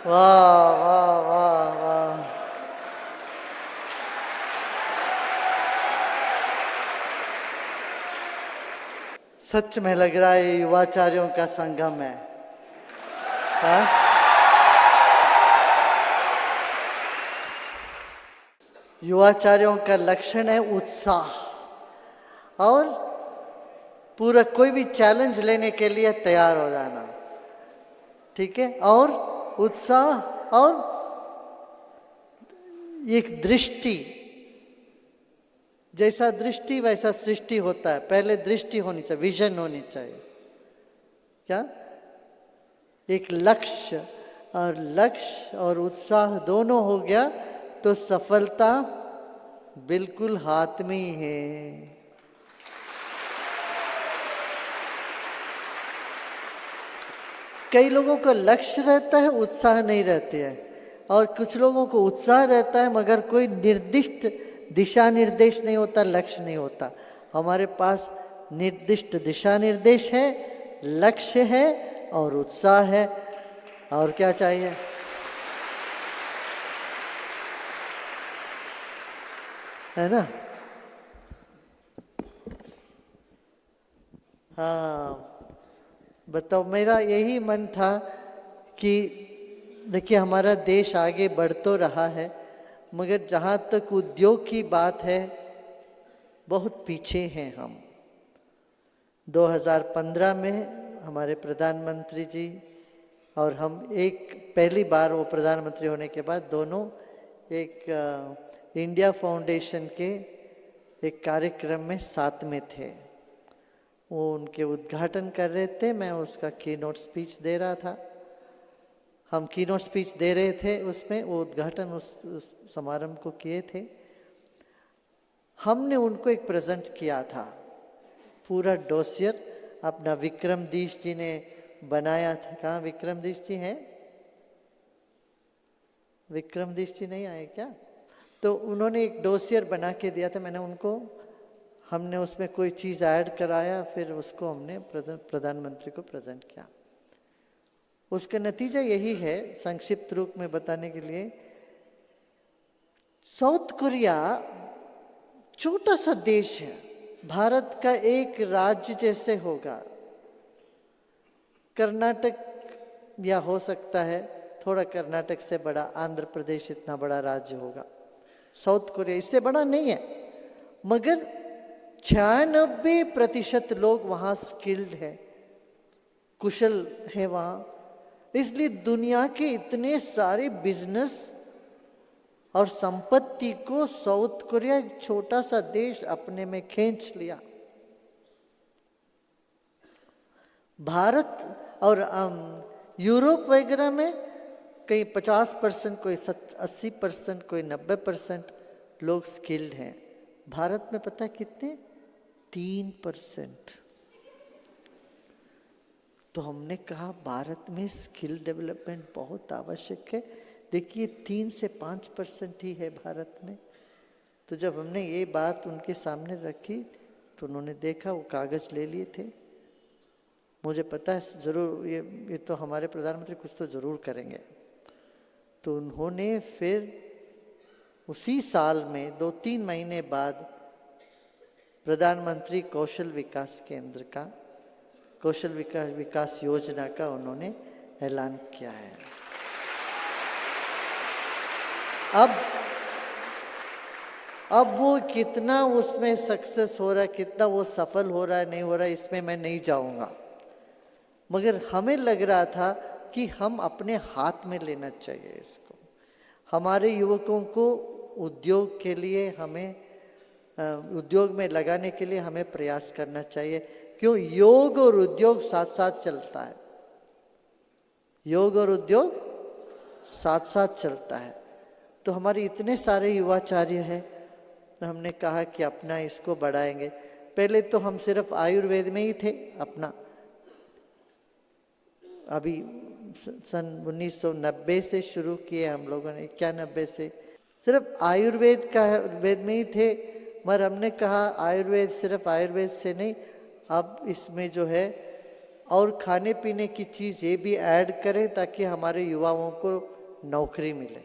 वाह वाह वाह वाह। सच में लग रहा है ये युवाचार्यों का संगम है। हाँ? युवाचार्यों का लक्षण है उत्साह, और पूरा कोई भी चैलेंज लेने के लिए तैयार हो जाना, ठीक है, और उत्साह, और एक दृष्टि, जैसा दृष्टि वैसा सृष्टि होता है। पहले दृष्टि होनी चाहिए, विजन होनी चाहिए, क्या, एक लक्ष्य, और लक्ष्य और उत्साह दोनों हो गया तो सफलता बिल्कुल हाथ में ही है। कई लोगों का लक्ष्य रहता है, उत्साह नहीं रहती है, और कुछ लोगों को उत्साह रहता है मगर कोई निर्दिष्ट दिशा निर्देश नहीं होता, लक्ष्य नहीं होता। हमारे पास निर्दिष्ट दिशा निर्देश है, लक्ष्य है और उत्साह है, और क्या चाहिए। है ना? हाँ, बताओ, मेरा यही मन था कि देखिए हमारा देश आगे बढ़ तो रहा है, मगर जहाँ तक उद्योग की बात है बहुत पीछे हैं हम। 2015 में हमारे प्रधानमंत्री जी और हम, एक पहली बार वो प्रधानमंत्री होने के बाद दोनों एक इंडिया फाउंडेशन के एक कार्यक्रम में साथ में थे। वो उनके उद्घाटन कर रहे थे, मैं उसका कीनोट स्पीच दे रहा था। हम कीनोट स्पीच दे रहे थे उसमें, वो उद्घाटन उस समारंभ को किए थे। हमने उनको एक प्रेजेंट किया था, पूरा डोसियर अपना विक्रमदीश जी ने बनाया था। कहाँ विक्रमदीश जी हैं? विक्रमदीश जी नहीं आए क्या? तो उन्होंने एक डोसियर बना के दिया था, मैंने उनको, हमने उसमें कोई चीज़ ऐड कराया, फिर उसको हमने प्रधानमंत्री को प्रेजेंट किया। उसका नतीजा यही है, संक्षिप्त रूप में बताने के लिए, साउथ कोरिया छोटा सा देश है, भारत का एक राज्य जैसे होगा। कर्नाटक या हो सकता है थोड़ा कर्नाटक से बड़ा, आंध्र प्रदेश इतना बड़ा राज्य होगा। साउथ कोरिया इससे बड़ा नहीं है, मगर 96% लोग वहाँ स्किल्ड है, कुशल है वहाँ। इसलिए दुनिया के इतने सारे बिजनेस और संपत्ति को साउथ कोरिया, एक छोटा सा देश, अपने में खींच लिया। भारत और यूरोप वगैरह में कहीं 50%, कोई 80%, कोई 90% लोग स्किल्ड हैं। भारत में पता है कितने? 3%। तो हमने कहा भारत में स्किल डेवलपमेंट बहुत आवश्यक है। देखिए 3 से 5% ही है भारत में। तो जब हमने ये बात उनके सामने रखी तो उन्होंने देखा, वो कागज़ ले लिए थे। मुझे पता है ज़रूर ये तो हमारे प्रधानमंत्री कुछ तो ज़रूर करेंगे। तो उन्होंने फिर उसी साल में 2-3 महीने बाद प्रधानमंत्री कौशल विकास केंद्र का, कौशल विकास योजना का उन्होंने ऐलान किया है। अब वो कितना उसमें सक्सेस हो रहा है, कितना वो सफल हो रहा है, नहीं हो रहा है, इसमें मैं नहीं जाऊंगा, मगर हमें लग रहा था कि हम अपने हाथ में लेना चाहिए इसको। हमारे युवकों को उद्योग के लिए, हमें उद्योग में लगाने के लिए हमें प्रयास करना चाहिए। क्यों? योग और उद्योग साथ साथ चलता है, योग और उद्योग साथ साथ चलता है। तो हमारे इतने सारे युवाचार्य हैं, तो हमने कहा कि अपना इसको बढ़ाएंगे। पहले तो हम सिर्फ आयुर्वेद में ही थे अपना, अभी सन 1990 से शुरू किए हम लोगों ने, 91 से सिर्फ आयुर्वेद का वेद में ही थे। मगर हमने कहा आयुर्वेद सिर्फ आयुर्वेद से नहीं, अब इसमें जो है और खाने पीने की चीज़ ये भी ऐड करें ताकि हमारे युवाओं को नौकरी मिले।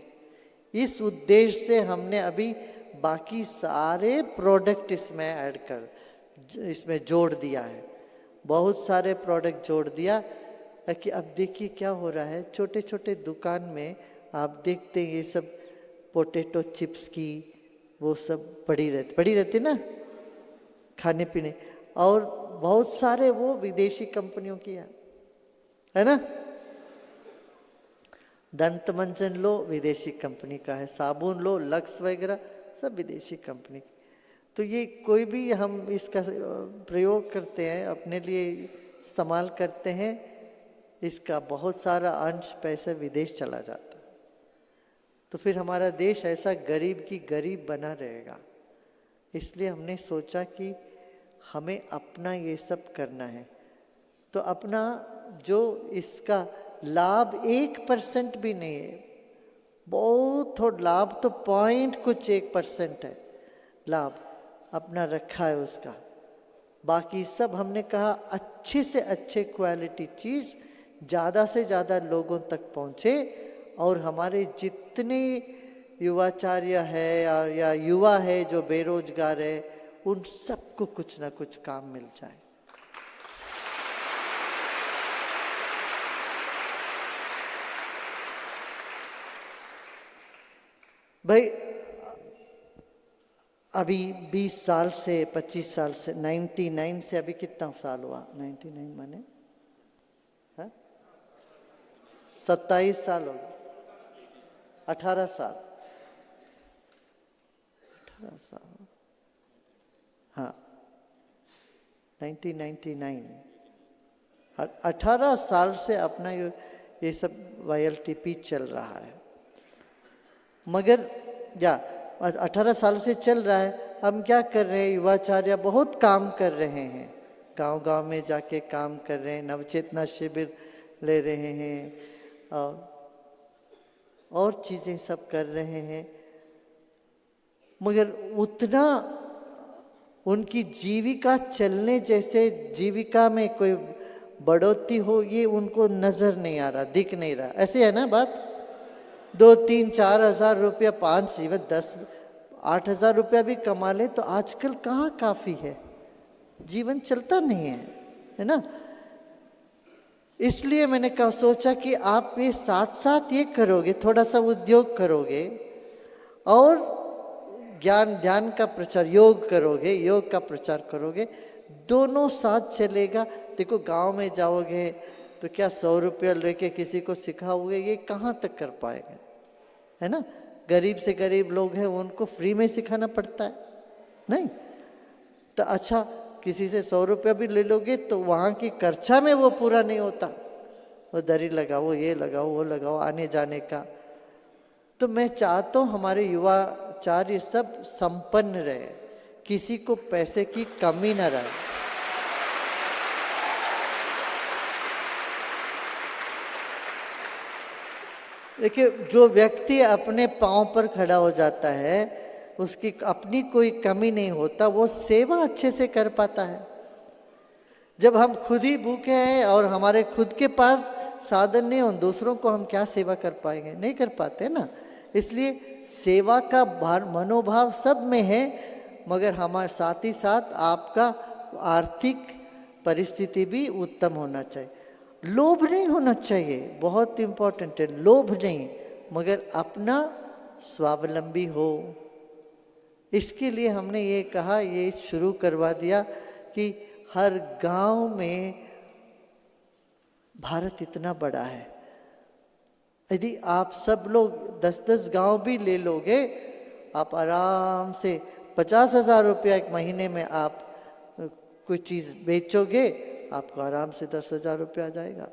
इस उद्देश्य से हमने अभी बाकी सारे प्रोडक्ट इसमें ऐड कर इसमें जोड़ दिया है, बहुत सारे प्रोडक्ट जोड़ दिया। कि अब देखिए क्या हो रहा है, छोटे छोटे दुकान में आप देखते हैं ये सब पोटैटो चिप्स की वो सब पड़ी रहती ना खाने पीने, और बहुत सारे वो विदेशी कंपनियों की है ना। दंत मंजन लो विदेशी कंपनी का है, साबुन लो लक्स वगैरह सब विदेशी कंपनी की। तो ये कोई भी हम इसका प्रयोग करते हैं, अपने लिए इस्तेमाल करते हैं, इसका बहुत सारा अंश पैसे विदेश चला जाता है। तो फिर हमारा देश ऐसा गरीब की गरीब बना रहेगा। इसलिए हमने सोचा कि हमें अपना ये सब करना है। तो अपना जो इसका लाभ 1% भी नहीं है, बहुत थोड़ा लाभ, तो पॉइंट कुछ 1% है लाभ अपना रखा है उसका। बाकी सब हमने कहा अच्छे से अच्छे क्वालिटी चीज़ ज़्यादा से ज़्यादा लोगों तक पहुँचे, और हमारे जितने युवाचार्य है या युवा है जो बेरोजगार है, उन सबको कुछ ना कुछ काम मिल जाए। भाई अभी 20 साल से 25 साल से 99 से अभी कितना साल हुआ, 99 माने 27 साल हो गए, 18 साल, 18 साल, हाँ 1999, 18 साल से अपना ये सब YLTP चल रहा है। मगर 18 साल से चल रहा है, हम क्या कर रहे हैं, युवाचार्य बहुत काम कर रहे हैं, गांव-गांव में जाके काम कर रहे हैं, नवचेतना शिविर ले रहे हैं और चीज़ें सब कर रहे हैं। मगर उतना उनकी जीविका चलने जैसे जीविका में कोई बढ़ोतरी हो, ये उनको नज़र नहीं आ रहा, दिख नहीं रहा। ऐसे है ना बात, 2-3-4 हज़ार रुपया, 5 इवन 10-8 हज़ार रुपया भी कमा ले तो आजकल कहाँ काफ़ी है, जीवन चलता नहीं है ना। इसलिए मैंने कहा सोचा कि आप ये साथ साथ ये करोगे, थोड़ा सा उद्योग करोगे और ज्ञान ध्यान का प्रचार, योग करोगे, योग का प्रचार करोगे, दोनों साथ चलेगा। देखो गांव में जाओगे तो क्या 100 रुपया लेके किसी को सिखाओगे, ये कहाँ तक कर पाएंगे, है ना। गरीब से गरीब लोग हैं, उनको फ्री में सिखाना पड़ता है नहीं। तो अच्छा किसी से 100 रुपया भी ले लोगे तो वहाँ की खर्चा में वो पूरा नहीं होता, वो दरी लगाओ, ये लगाओ, वो लगाओ, आने जाने का। तो मैं चाहता हूँ हमारे युवाचार्य सब संपन्न रहे, किसी को पैसे की कमी न रहे। देखिए जो व्यक्ति अपने पाँव पर खड़ा हो जाता है, उसकी अपनी कोई कमी नहीं होता, वो सेवा अच्छे से कर पाता है। जब हम खुद ही भूखे हैं और हमारे खुद के पास साधन नहीं हो, दूसरों को हम क्या सेवा कर पाएंगे, नहीं कर पाते ना। इसलिए सेवा का मनोभाव सब में है, मगर हमारे साथ ही साथ आपका आर्थिक परिस्थिति भी उत्तम होना चाहिए। लोभ नहीं होना चाहिए, बहुत इम्पोर्टेंट है, लोभ नहीं, मगर अपना स्वावलंबी हो। इसके लिए हमने ये कहा, ये शुरू करवा दिया कि हर गांव में, भारत इतना बड़ा है, यदि आप सब लोग 10-10 गांव भी ले लोगे, आप आराम से 50,000 रुपया एक महीने में आप कोई चीज़ बेचोगे, आपको आराम से 10,000 रुपया आ जाएगा।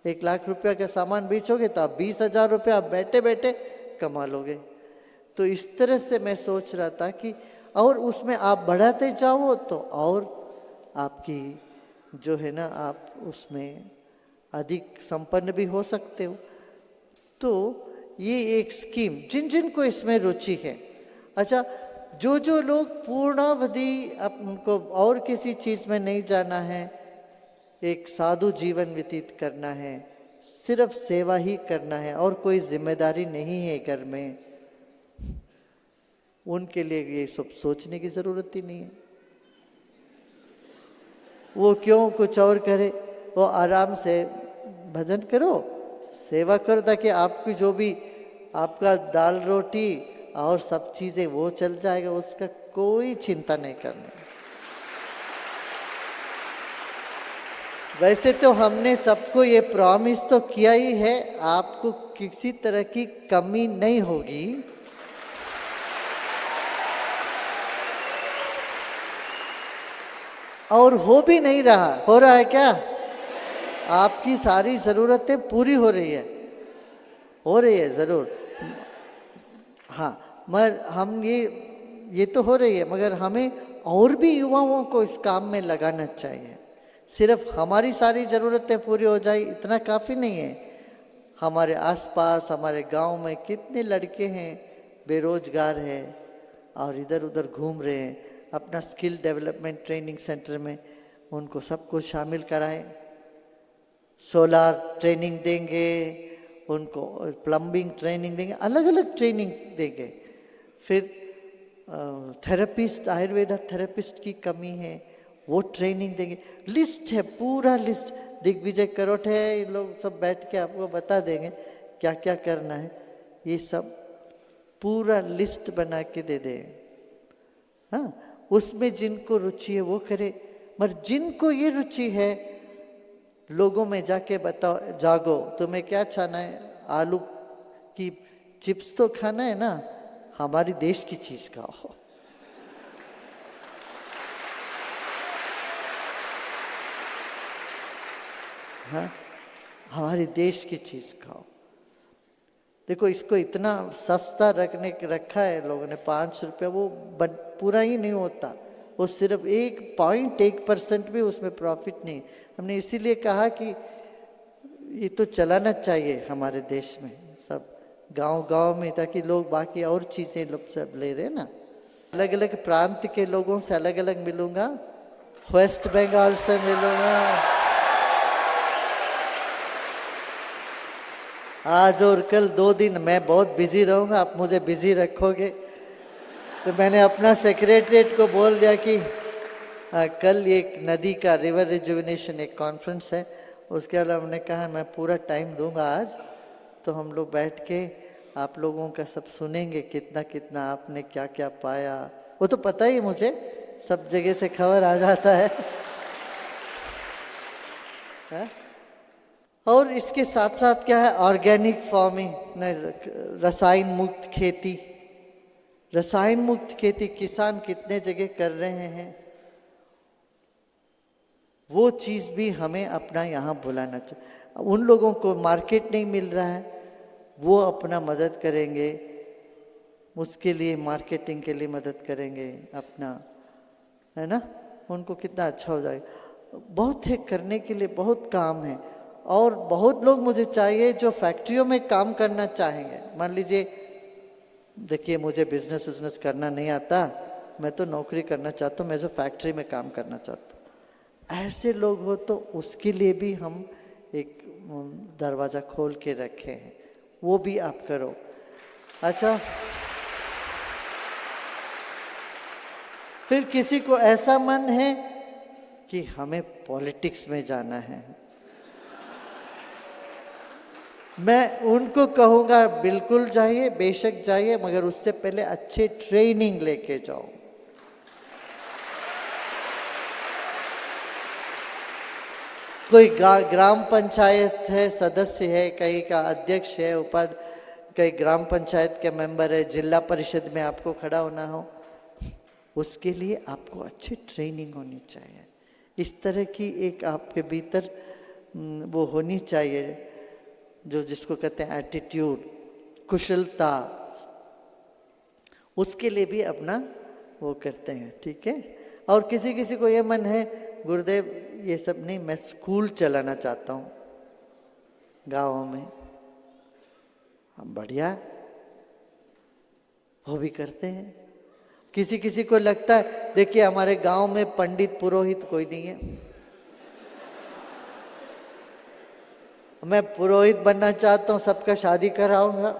1 लाख रुपया का सामान बेचोगे तो आप 20,000 रुपया आप बैठे बैठे कमा लोगे। तो इस तरह से मैं सोच रहा था कि और उसमें आप बढ़ाते जाओ तो और आपकी जो है ना, आप उसमें अधिक संपन्न भी हो सकते हो। तो ये एक स्कीम, जिन जिन को इसमें रुचि है, अच्छा जो जो लोग पूर्णावधि उनको और किसी चीज़ में नहीं जाना है, एक साधु जीवन व्यतीत करना है, सिर्फ सेवा ही करना है और कोई जिम्मेदारी नहीं है घर में, उनके लिए ये सब सोचने की जरूरत ही नहीं है। वो क्यों कुछ और करे, वो आराम से भजन करो, सेवा करो, ताकि आपकी जो भी आपका दाल रोटी और सब चीजें वो चल जाएगा, उसका कोई चिंता नहीं करनी। वैसे तो हमने सबको ये प्रॉमिस तो किया ही है, आपको किसी तरह की कमी नहीं होगी। और हो भी नहीं रहा, हो रहा है क्या? आपकी सारी ज़रूरतें पूरी हो रही है ज़रूर। हाँ, मगर हम ये तो हो रही है, मगर हमें और भी युवाओं को इस काम में लगाना चाहिए। सिर्फ हमारी सारी ज़रूरतें पूरी हो जाए इतना काफ़ी नहीं है। हमारे आसपास हमारे गांव में कितने लड़के हैं बेरोजगार हैं और इधर उधर घूम रहे हैं, अपना स्किल डेवलपमेंट ट्रेनिंग सेंटर में उनको सबको शामिल कराएं। सोलार ट्रेनिंग देंगे, उनको प्लम्बिंग ट्रेनिंग देंगे, अलग अलग ट्रेनिंग देंगे। फिर थेरेपिस्ट, आयुर्वेदा थेरेपिस्ट की कमी है, वो ट्रेनिंग देंगे। लिस्ट है, पूरा लिस्ट। दिग्विजय करोट है, ये लोग सब बैठ के आपको बता देंगे क्या क्या करना है। ये सब पूरा लिस्ट बना के दे दें। हाँ, उसमें जिनको रुचि है वो करे, मगर जिनको ये रुचि है लोगों में जाके बताओ, जागो तुम्हें क्या खाना है, आलू की चिप्स तो खाना है ना, हमारी देश की चीज खाओ। हाँ, हमारी देश की चीज खाओ। देखो इसको इतना सस्ता रखा है लोगों ने, 5 रुपये, वो पूरा ही नहीं होता, वो सिर्फ 1.1% भी उसमें प्रॉफिट नहीं। हमने इसीलिए कहा कि ये तो चलाना चाहिए हमारे देश में, सब गांव गांव में, ताकि लोग बाकी और चीज़ें लोग सब ले रहे ना। अलग अलग प्रांत के लोगों से अलग अलग मिलूंगा, वेस्ट बंगाल से मिलूंगा, आज और कल 2 दिन मैं बहुत बिजी रहूंगा, आप मुझे बिजी रखोगे। तो मैंने अपना सेक्रेटरीट को बोल दिया कि कल एक नदी का रिवर रिजुविनेशन एक कॉन्फ्रेंस है, उसके अलावा हमने कहा मैं पूरा टाइम दूंगा आज, तो हम लोग बैठ के आप लोगों का सब सुनेंगे, कितना कितना आपने क्या क्या पाया। वो तो पता ही मुझे, सब जगह से खबर आ जाता है। और इसके साथ साथ क्या है, ऑर्गेनिक फार्मिंग, रसायन मुक्त खेती। रसायन मुक्त खेती किसान कितने जगह कर रहे हैं, वो चीज़ भी हमें अपना यहाँ बुलाना चाहिए। उन लोगों को मार्केट नहीं मिल रहा है, वो अपना मदद करेंगे, उसके लिए मार्केटिंग के लिए मदद करेंगे अपना, है ना, उनको कितना अच्छा हो जाएगा। बहुत है करने के लिए, बहुत काम है। और बहुत लोग मुझे चाहिए जो फैक्ट्रियों में काम करना चाहेंगे। मान लीजिए, देखिए मुझे बिजनेस करना नहीं आता, मैं तो नौकरी करना चाहता हूँ, मैं जो फैक्ट्री में काम करना चाहता हूँ, ऐसे लोग हो तो उसके लिए भी हम एक दरवाज़ा खोल के रखे हैं, वो भी आप करो। अच्छा, फिर किसी को ऐसा मन है कि हमें पॉलिटिक्स में जाना है, मैं उनको कहूँगा बिल्कुल जाइए, बेशक जाइए, मगर उससे पहले अच्छे ट्रेनिंग लेके जाओ। कोई ग्राम पंचायत है सदस्य है, कहीं का अध्यक्ष है, कई ग्राम पंचायत के मेंबर है, जिला परिषद में आपको खड़ा होना हो, उसके लिए आपको अच्छी ट्रेनिंग होनी चाहिए। इस तरह की एक आपके भीतर वो होनी चाहिए, जो जिसको कहते हैं एटीट्यूड, कुशलता, उसके लिए भी अपना वो करते हैं, ठीक है। और किसी किसी को ये मन है, गुरुदेव ये सब नहीं, मैं स्कूल चलाना चाहता हूँ गाँव में, हम बढ़िया, वो भी करते हैं। किसी किसी को लगता है, देखिए हमारे गांव में पंडित पुरोहित कोई नहीं है, मैं पुरोहित बनना चाहता हूँ, सबका शादी कराऊंगा।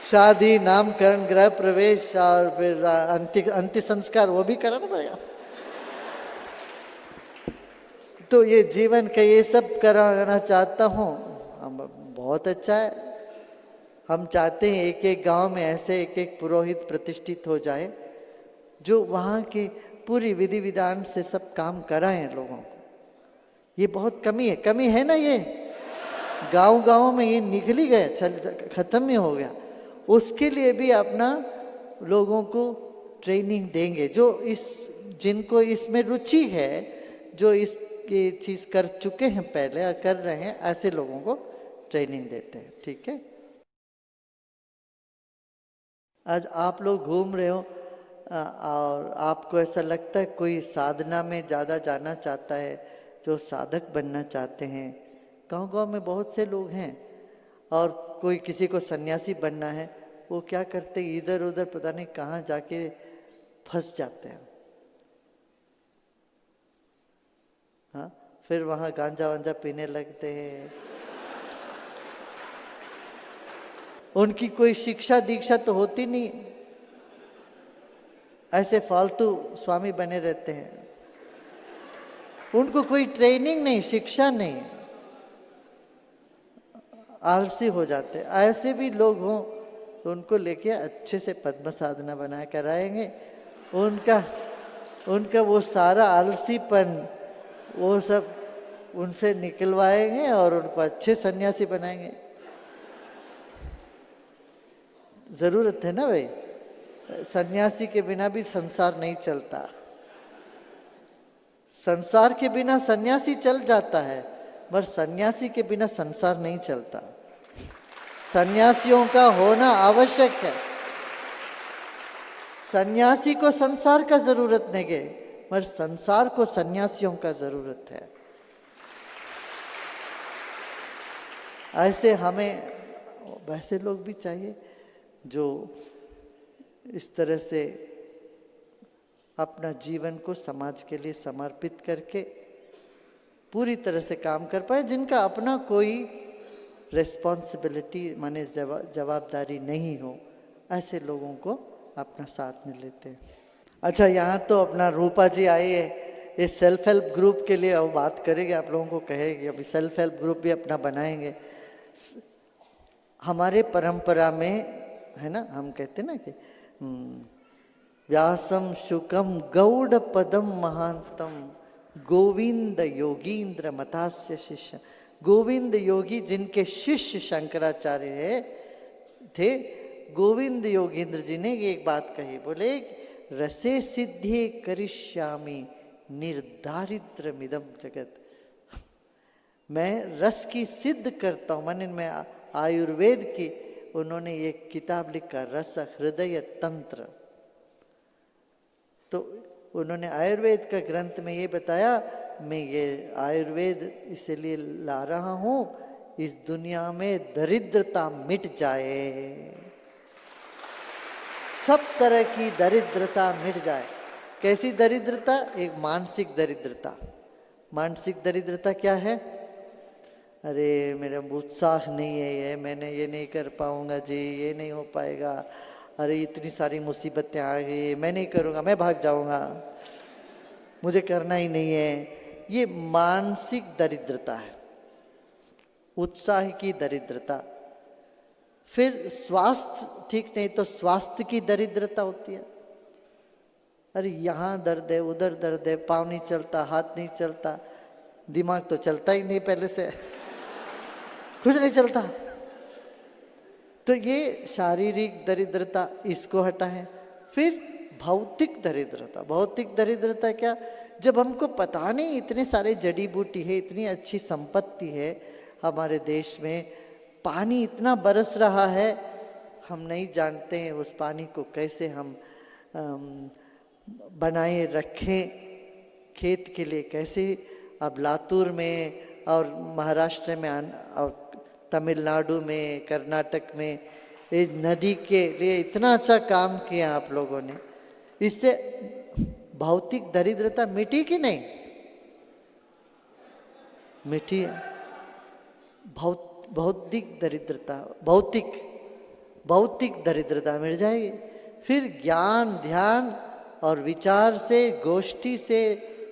शादी, नामकरण, गृह प्रवेश और फिर अंतिम संस्कार वो भी कराना पड़ेगा। तो ये जीवन का ये सब कराना चाहता हूँ। बहुत अच्छा है। हम चाहते हैं एक एक गांव में ऐसे एक एक पुरोहित प्रतिष्ठित हो जाए जो वहाँ की पूरी विधि विधान से सब काम कराएं लोगों को। ये बहुत कमी है ना। ये गांव में ये निकल ही गया, खत्म ही हो गया। उसके लिए भी अपना लोगों को ट्रेनिंग देंगे, जो जिनको इसमें रुचि है, जो ये चीज़ कर चुके हैं पहले और कर रहे हैं, ऐसे लोगों को ट्रेनिंग देते हैं। ठीक है। आज आप लोग घूम रहे हो और आपको ऐसा लगता है कोई साधना में ज़्यादा जाना चाहता है, जो साधक बनना चाहते हैं। गांव में बहुत से लोग हैं। और कोई किसी को सन्यासी बनना है, वो क्या करते, इधर उधर पता नहीं कहाँ जाके फंस जाते हैं। हाँ, फिर वहाँ गांजा वांजा पीने लगते हैं। उनकी कोई शिक्षा दीक्षा तो होती नहीं, ऐसे फालतू स्वामी बने रहते हैं। उनको कोई ट्रेनिंग नहीं, शिक्षा नहीं, आलसी हो जाते। ऐसे भी लोग हों तो उनको लेके अच्छे से पद्म साधना बना कराएंगे। उनका वो सारा आलसीपन वो सब उनसे निकलवाएंगे और उनको अच्छे सन्यासी बनाएंगे। जरूरत है ना भाई। सन्यासी के बिना भी संसार नहीं चलता। संसार के बिना सन्यासी चल जाता है, पर सन्यासी के बिना संसार नहीं चलता। सन्यासियों का होना आवश्यक है। सन्यासी को संसार का जरूरत नहीं है, पर संसार को सन्यासियों का जरूरत है। ऐसे हमें वैसे लोग भी चाहिए जो इस तरह से अपना जीवन को समाज के लिए समर्पित करके पूरी तरह से काम कर पाए, जिनका अपना कोई रिस्पॉन्सिबिलिटी माने जवाबदारी नहीं हो। ऐसे लोगों को अपना साथ में लेते हैं। अच्छा, यहाँ तो अपना रूपा जी आई है। इस सेल्फ हेल्प ग्रुप के लिए अब बात करेंगे, आप लोगों को कहेगी। अभी सेल्फ हेल्प ग्रुप भी अपना बनाएंगे। हमारे परंपरा में है ना, हम कहते ना कि व्यासम शुकम गौड़ पदम महांतम गोविंद योगींद्र मतास्य शिष्य। गोविंद योगी जिनके शिष्य शंकराचार्य थे, गोविंद योगींद्र जी ने एक बात कही, बोले रसे सिद्धि करिष्यामि निर्धारित्र मिदम जगत। मैं रस की सिद्ध करता हूँ, माने मैं आयुर्वेद की, उन्होंने ये किताब लिखा रस हृदय तंत्र। तो उन्होंने आयुर्वेद का ग्रंथ में ये बताया, मैं ये आयुर्वेद इसलिए ला रहा हूँ इस दुनिया में दरिद्रता मिट जाए, सब तरह की दरिद्रता मिट जाए। कैसी दरिद्रता? एक मानसिक दरिद्रता। मानसिक दरिद्रता क्या है? अरे मेरा उत्साह नहीं है, ये मैंने ये नहीं कर पाऊंगा जी, ये नहीं हो पाएगा, अरे इतनी सारी मुसीबतें आ गई, मैं नहीं करूँगा, मैं भाग जाऊँगा, मुझे करना ही नहीं है। ये मानसिक दरिद्रता है, उत्साह की दरिद्रता। फिर स्वास्थ्य ठीक नहीं तो स्वास्थ्य की दरिद्रता होती है। अरे यहाँ दर्द है, उधर दर्द है, पाँव नहीं चलता, हाथ नहीं चलता, दिमाग तो चलता ही नहीं पहले से, कुछ नहीं चलता। तो ये शारीरिक दरिद्रता, इसको हटाएं। फिर भौतिक दरिद्रता। भौतिक दरिद्रता क्या? जब हमको पता नहीं इतने सारे जड़ी बूटी है, इतनी अच्छी संपत्ति है हमारे देश में, पानी इतना बरस रहा है, हम नहीं जानते हैं उस पानी को कैसे हम बनाए रखें खेत के लिए। कैसे अब लातूर में और महाराष्ट्र में और तमिलनाडु में, कर्नाटक में इस नदी के लिए इतना अच्छा काम किया आप लोगों ने। इससे भौतिक दरिद्रता मिटी कि नहीं? मिटी। भौतिक दरिद्रता, भौतिक दरिद्रता मिट जाएगी। फिर ज्ञान, ध्यान और विचार से, गोष्ठी से,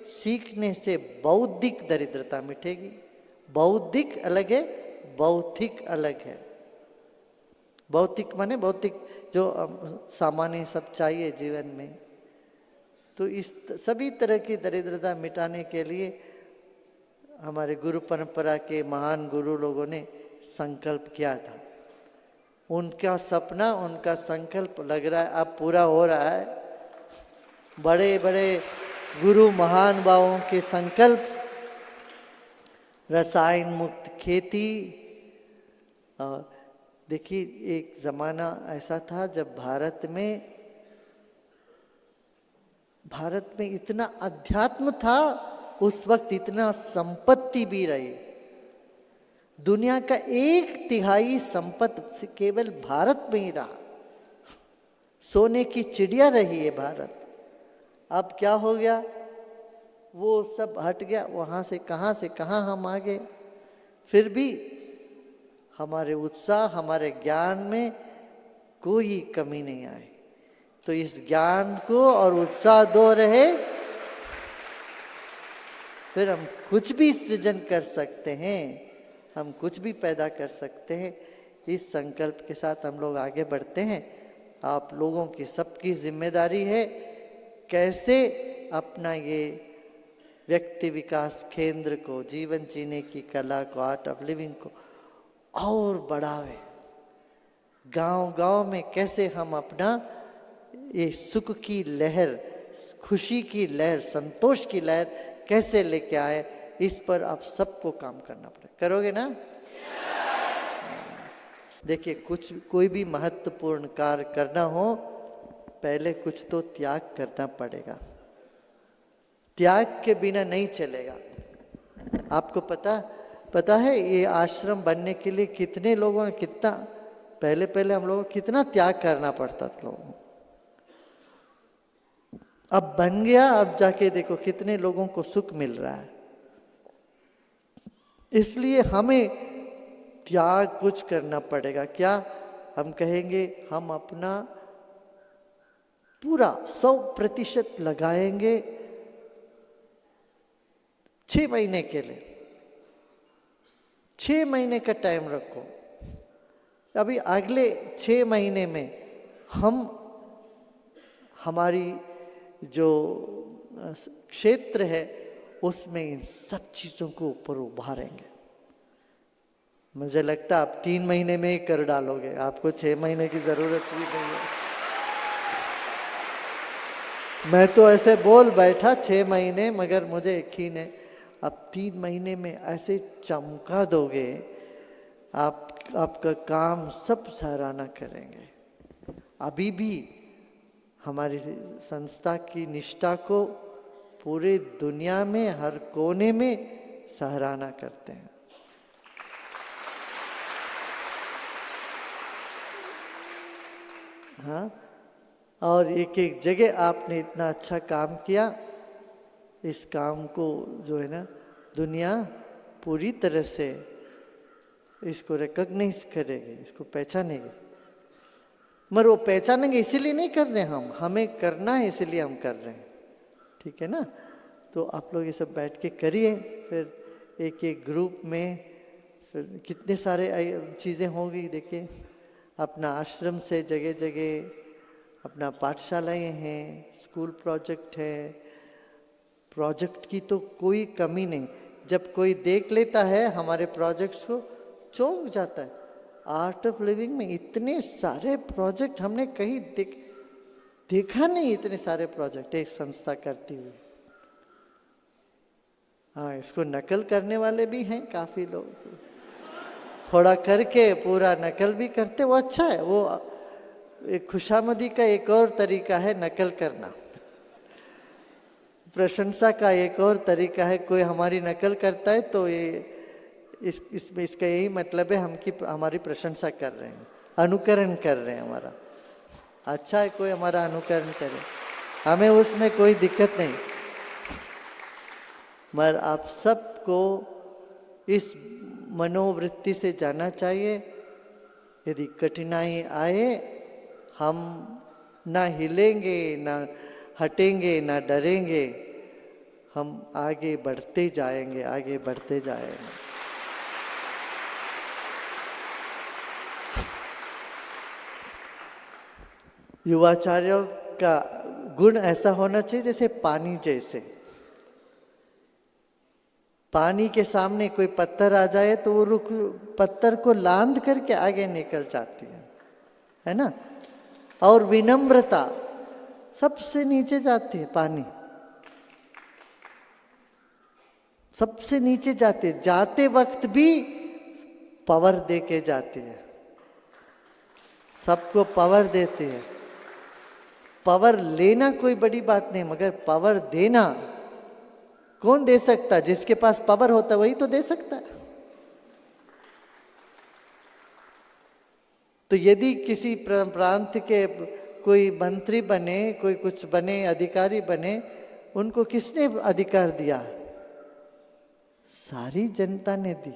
सीखने से बौद्धिक दरिद्रता मिटेगी। बौद्धिक अलग है, भौतिक अलग है। भौतिक माने भौतिक जो सामान्य सब चाहिए जीवन में। तो इस सभी तरह की दरिद्रता मिटाने के लिए हमारे गुरु परंपरा के महान गुरु लोगों ने संकल्प किया था। उनका सपना, उनका संकल्प लग रहा है अब पूरा हो रहा है। बड़े बड़े गुरु महान भावों के संकल्प, रसायन मुक्त खेती। और देखिए, एक ज़माना ऐसा था जब भारत में इतना अध्यात्म था, उस वक्त इतना संपत्ति भी रही। दुनिया का 1/3 संपत्ति केवल भारत में ही रहा। सोने की चिड़िया रही है भारत। अब क्या हो गया? वो सब हट गया। वहाँ से कहाँ हम आ गए। फिर भी हमारे उत्साह, हमारे ज्ञान में कोई कमी नहीं आई। तो इस ज्ञान को और उत्साह दो रहे, फिर हम कुछ भी सृजन कर सकते हैं, हम कुछ भी पैदा कर सकते हैं। इस संकल्प के साथ हम लोग आगे बढ़ते हैं। आप लोगों की सबकी जिम्मेदारी है कैसे अपना ये व्यक्ति विकास केंद्र को, जीवन जीने की कला को, आर्ट ऑफ लिविंग को और बढ़ावे। गांव-गांव में कैसे हम अपना ये सुख की लहर, खुशी की लहर, संतोष की लहर कैसे लेके आए, इस पर आप सबको काम करना पड़ेगा। करोगे ना? देखिए, कोई भी महत्वपूर्ण कार्य करना हो, पहले कुछ तो त्याग करना पड़ेगा। त्याग के बिना नहीं चलेगा। आपको पता है ये आश्रम बनने के लिए कितने लोगों ने कितना पहले हम लोगों को कितना त्याग करना पड़ता था लोगों को। अब बन गया, अब जाके देखो कितने लोगों को सुख मिल रहा है। इसलिए हमें त्याग कुछ करना पड़ेगा। क्या हम कहेंगे? हम अपना पूरा 100% लगाएंगे 6 महीने के लिए। 6 महीने का टाइम रखो। अभी अगले 6 महीने में हम हमारी जो क्षेत्र है उसमें इन सब चीज़ों को ऊपर उभारेंगे। मुझे लगता है आप 3 महीने में ही कर डालोगे, आपको 6 महीने की ज़रूरत भी नहीं है। मैं तो ऐसे बोल बैठा 6 महीने, मगर मुझे यकीन है अब 3 महीने में ऐसे चमका दोगे, आपका काम सब सराहना करेंगे। अभी भी हमारी संस्था की निष्ठा को पूरे दुनिया में हर कोने में सराहना करते हैं। हाँ, और एक एक जगह आपने इतना अच्छा काम किया। इस काम को जो है ना, दुनिया पूरी तरह से इसको रिकॉग्नाइज करेगी, इसको पहचानेगी। मगर वो पहचानेंगे इसीलिए नहीं कर रहे हम, हमें करना है इसलिए हम कर रहे हैं। ठीक है ना? तो आप लोग ये सब बैठ के करिए। फिर एक एक ग्रुप में फिर कितने सारे चीज़ें होंगी। देखिए, अपना आश्रम से जगह जगह अपना पाठशालाएँ हैं, स्कूल प्रोजेक्ट है। प्रोजेक्ट की तो कोई कमी नहीं। जब कोई देख लेता है हमारे प्रोजेक्ट्स को, चौंक जाता है। आर्ट ऑफ लिविंग में इतने सारे प्रोजेक्ट हमने कहीं देखा नहीं। इतने सारे प्रोजेक्ट एक संस्था करती हुई। हाँ, इसको नकल करने वाले भी हैं काफ़ी लोग, थोड़ा करके पूरा नकल भी करते। वो अच्छा है। वो एक खुशामदी का एक और तरीका है नकल करना। प्रशंसा का एक और तरीका है। कोई हमारी नकल करता है तो ये इसमें इसका यही मतलब है हमारी प्रशंसा कर रहे हैं, अनुकरण कर रहे हैं हमारा। अच्छा है कोई हमारा अनुकरण करे। हमें उसमें कोई दिक्कत नहीं, मगर आप सबको इस मनोवृत्ति से जाना चाहिए। यदि कठिनाई आए, हम ना हिलेंगे, ना हटेंगे, ना डरेंगे, हम आगे बढ़ते जाएंगे, आगे बढ़ते जाएंगे। युवाचार्यों का गुण ऐसा होना चाहिए जैसे पानी जैसे। पानी के सामने कोई पत्थर आ जाए तो वो रुक, पत्थर को लांद करके आगे निकल जाती है ना। और विनम्रता सबसे नीचे जाती है, पानी सबसे नीचे जाते वक्त भी पावर दे के जाती है, सबको पावर देती है। पावर लेना कोई बड़ी बात नहीं, मगर पावर देना कौन दे सकता? जिसके पास पावर होता है वही तो दे सकता है। तो यदि किसी प्रांत के कोई मंत्री बने, कोई कुछ बने, अधिकारी बने, उनको किसने अधिकार दिया? सारी जनता ने दी।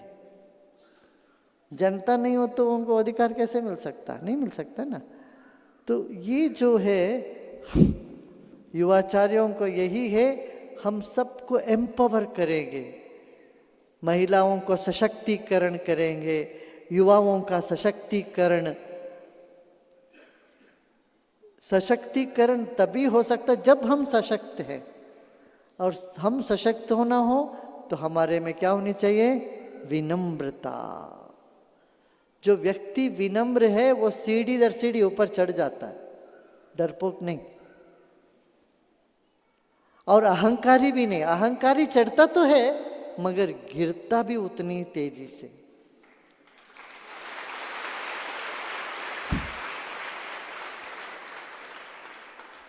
जनता नहीं हो तो उनको अधिकार कैसे मिल सकता? नहीं मिल सकता ना। तो ये जो है युवाचार्यों को यही है, हम सबको एम्पावर करेंगे, महिलाओं को सशक्तिकरण करेंगे, युवाओं का सशक्तिकरण। सशक्तिकरण तभी हो सकता है जब हम सशक्त हैं, और हम सशक्त होना हो तो हमारे में क्या होनी चाहिए? विनम्रता। जो व्यक्ति विनम्र है वो सीढ़ी दर सीढ़ी ऊपर चढ़ जाता है, डरपोक नहीं। और अहंकारी भी नहीं। अहंकारी चढ़ता तो है मगर गिरता भी उतनी तेजी से।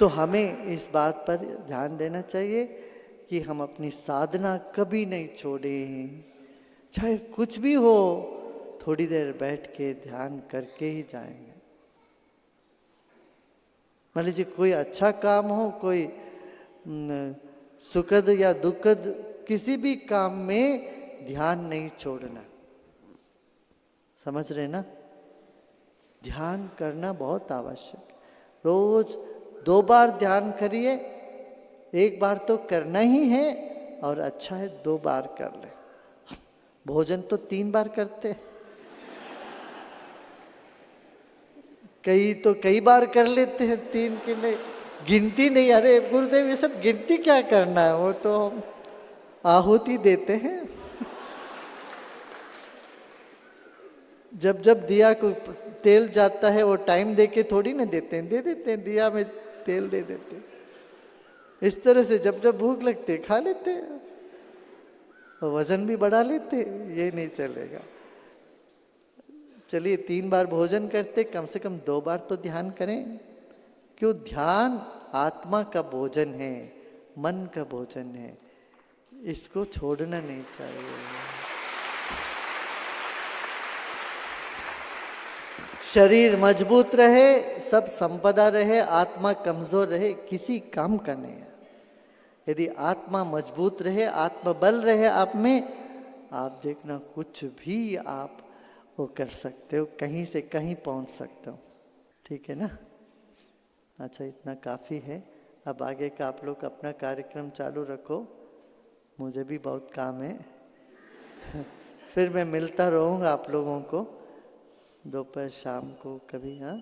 तो हमें इस बात पर ध्यान देना चाहिए कि हम अपनी साधना कभी नहीं छोड़ें, चाहे कुछ भी हो, थोड़ी देर बैठ के ध्यान करके ही जाएंगे। मान लीजिए कोई अच्छा काम हो, कोई सुखद या दुखद, किसी भी काम में ध्यान नहीं छोड़ना। समझ रहे ना? ध्यान करना बहुत आवश्यक। रोज 2 बार ध्यान करिए, 1 बार तो करना ही है, और अच्छा है 2 बार कर ले। भोजन तो 3 बार करते हैं, कई तो कई बार कर लेते हैं, 3 की नहीं, गिनती नहीं। अरे गुरुदेव ये सब गिनती क्या करना है, वो तो हम आहुति देते हैं। जब जब दिया को तेल जाता है वो टाइम दे के थोड़ी ना देते हैं, दे देते हैं, दिया में तेल दे देते हैं। इस तरह से जब जब भूख लगती है खा लेते हैं, और वजन भी बढ़ा लेते हैं। ये नहीं चलेगा। चलिए 3 बार भोजन करते, कम से कम 2 बार तो ध्यान करें। क्यों? ध्यान आत्मा का भोजन है, मन का भोजन है, इसको छोड़ना नहीं चाहिए। शरीर मजबूत रहे, सब संपदा रहे, आत्मा कमजोर रहे, किसी काम का नहीं है। यदि आत्मा मजबूत रहे, आत्मबल रहे आप में, आप देखना कुछ भी आप वो कर सकते हो, कहीं से कहीं पहुंच सकते हो। ठीक है ना? अच्छा, इतना काफ़ी है। अब आगे का आप लोग अपना कार्यक्रम चालू रखो, मुझे भी बहुत काम है। फिर मैं मिलता रहूँगा आप लोगों को दोपहर शाम को कभी। हाँ,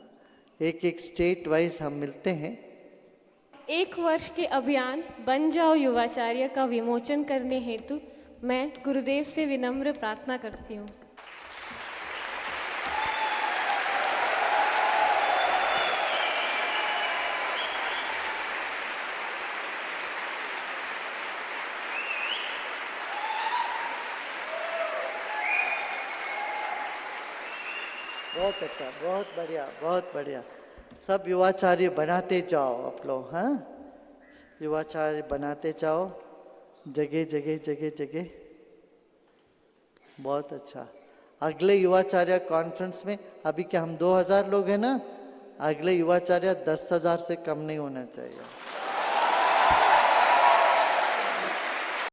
एक स्टेट वाइज हम मिलते हैं। 1 वर्ष के अभियान बन जाओ युवाचार्य का विमोचन करने हेतु मैं गुरुदेव से विनम्र प्रार्थना करती हूँ। बहुत अच्छा, बहुत बढ़िया, बहुत बढ़िया। सब युवाचार्य बनाते जाओ आप लोग। हाँ, युवाचार्य बनाते जाओ, जगह जगह जगह जगह। बहुत अच्छा। अगले युवाचार्य कॉन्फ्रेंस में, अभी क्या हम 2000 लोग हैं ना, अगले युवाचार्य 10,000 से कम नहीं होना चाहिए। धन्यवाद।